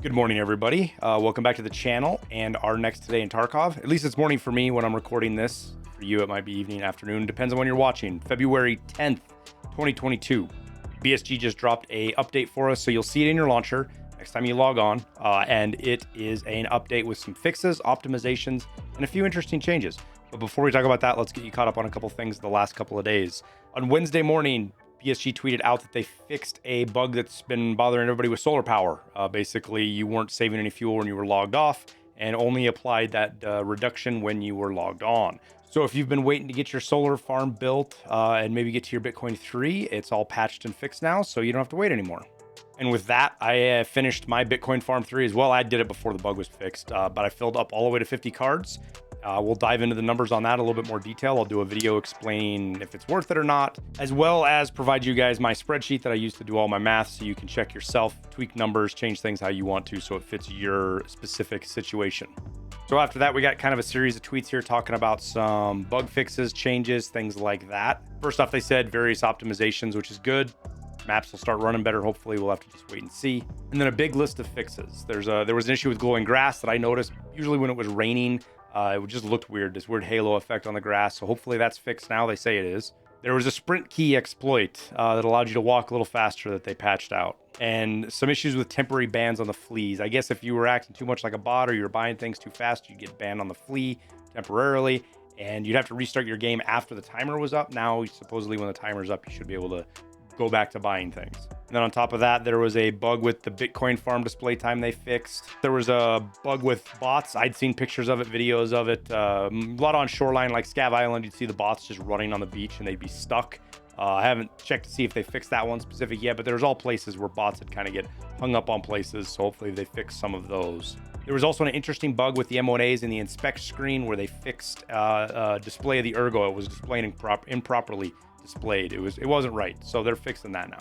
Good morning, everybody. Welcome back to the channel and our next today in Tarkov. At least it's morning for me when I'm recording this. For you, it might be evening, afternoon. Depends on when you're watching. February 10th, 2022. BSG just dropped a update for us, so you'll see it in your launcher next time you log on. And it is an update with some fixes, optimizations, and a few interesting changes. But before we talk about that, let's get you caught up on a couple things the last couple of days. On Wednesday morning, BSG tweeted out that they fixed a bug that's been bothering everybody with solar power. Basically, you weren't saving any fuel when you were logged off and only applied that reduction when you were logged on. So if you've been waiting to get your solar farm built and maybe get to your Bitcoin 3, it's all patched and fixed now, so you don't have to wait anymore. And with that, I finished my Bitcoin farm 3 as well. I did it before the bug was fixed, but I filled up all the way to 50 cards. We'll dive into the numbers on that a little bit more detail. I'll do a video explaining if it's worth it or not, as well as provide you guys my spreadsheet that I use to do all my math so you can check yourself, tweak numbers, change things how you want to so it fits your specific situation. So after that, we got kind of a series of tweets here talking about some bug fixes, changes, things like that. First off, they said various optimizations, which is good. Maps will start running better. Hopefully, we'll have to just wait and see. And then a big list of fixes. There was an issue with glowing grass that I noticed. Usually when it was raining, it just looked weird, this weird halo effect on the grass. So hopefully that's fixed now. They say it is. There was a sprint key exploit that allowed you to walk a little faster that they patched out. And some issues with temporary bans on the fleas. I guess if you were acting too much like a bot or you were buying things too fast, you'd get banned on the flea temporarily. And you'd have to restart your game after the timer was up. Now, supposedly when the timer's up, you should be able to go back to buying things. And then on top of that, there was a bug with the Bitcoin farm display time they fixed. There was a bug with bots. I'd seen pictures of it, videos of it. A lot on shoreline like Scav Island, you'd see the bots just running on the beach and they'd be stuck. I haven't checked to see if they fixed that one specific yet, but there's all places where bots would kind of get hung up on places. So hopefully they fix some of those. There was also an interesting bug with the M1As in the inspect screen where they fixed display of the ergo. It was displaying improperly displayed. It wasn't right, so they're fixing that now.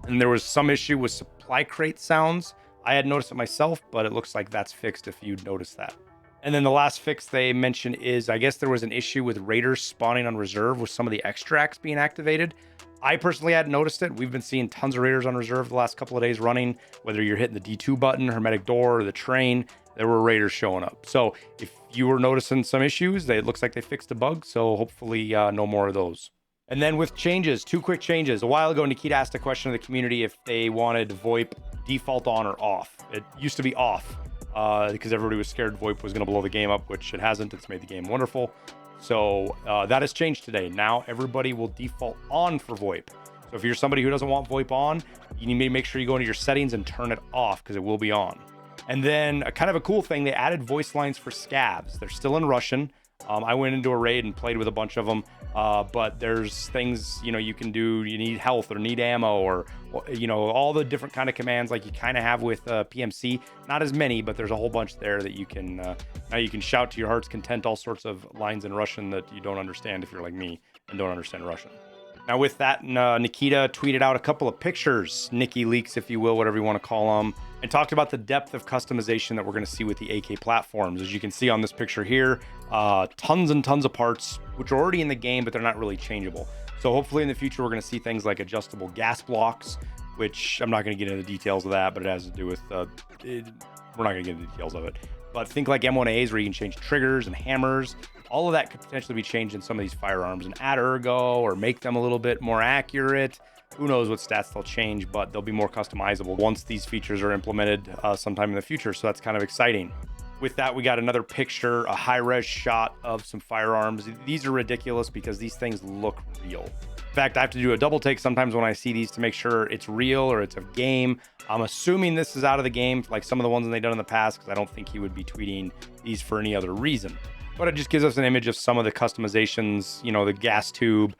And there was some issue with supply crate sounds. I had noticed it myself, but it looks like that's fixed if you'd noticed that. And then the last fix they mentioned is, I guess there was an issue with raiders spawning on reserve with some of the extracts being activated. I personally hadn't noticed it. We've been seeing tons of raiders on reserve the last couple of days running, whether you're hitting the D2 button, hermetic door, or the train, there were raiders showing up. So if you were noticing some issues, it looks like they fixed a bug, so hopefully no more of those. And then with changes, two quick changes. A while ago, Nikita asked a question of the community if they wanted VoIP default on or off. It used to be off because everybody was scared VoIP was going to blow the game up, which it hasn't. It's made the game wonderful. So that has changed today. Now everybody will default on for VoIP. So if you're somebody who doesn't want VoIP on, you need to make sure you go into your settings and turn it off because it will be on. And then a kind of a cool thing, they added voice lines for scavs. They're still in Russian. I went into a raid and played with a bunch of them, but there's things, you can do. You need health or need ammo or, all the different kind of commands like you kind of have with PMC. Not as many, but there's a whole bunch there that you can, now you can shout to your heart's content all sorts of lines in Russian that you don't understand if you're like me and don't understand Russian. Now with that, Nikita tweeted out a couple of pictures, Nikki leaks, if you will, whatever you want to call them, and talked about the depth of customization that we're going to see with the AK platforms. As you can see on this picture here, tons and tons of parts, which are already in the game, but they're not really changeable. So hopefully in the future, we're going to see things like adjustable gas blocks, which I'm not going to get into the details of that, but it has to do with, we're not going to get into the details of it. But think like M1As where you can change triggers and hammers. All of that could potentially be changed in some of these firearms and add ergo or make them a little bit more accurate. Who knows what stats they'll change, but they'll be more customizable once these features are implemented sometime in the future. So that's kind of exciting. With that, we got another picture, a high-res shot of some firearms. These are ridiculous because these things look real. In fact, I have to do a double take sometimes when I see these to make sure it's real or it's a game. I'm assuming this is out of the game, like some of the ones that they've done in the past, because I don't think he would be tweeting these for any other reason. But it just gives us an image of some of the customizations, the gas tube,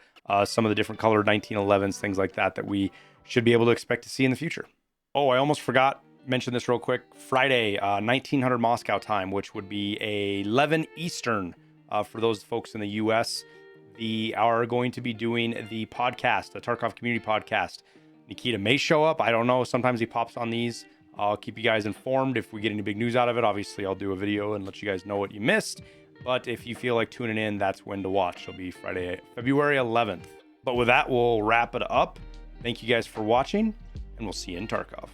some of the different colored 1911s, things like that, that we should be able to expect to see in the future. Oh, I almost forgot to mention this real quick. Friday, 1900 Moscow time, which would be 11 Eastern for those folks in the US. They are going to be doing the podcast, the Tarkov community podcast. Nikita may show up. I don't know. Sometimes he pops on these. I'll keep you guys informed. If we get any big news out of it, obviously I'll do a video and let you guys know what you missed. But if you feel like tuning in, that's when to watch. It'll be Friday, February 11th. But with that, we'll wrap it up. Thank you guys for watching, and we'll see you in Tarkov.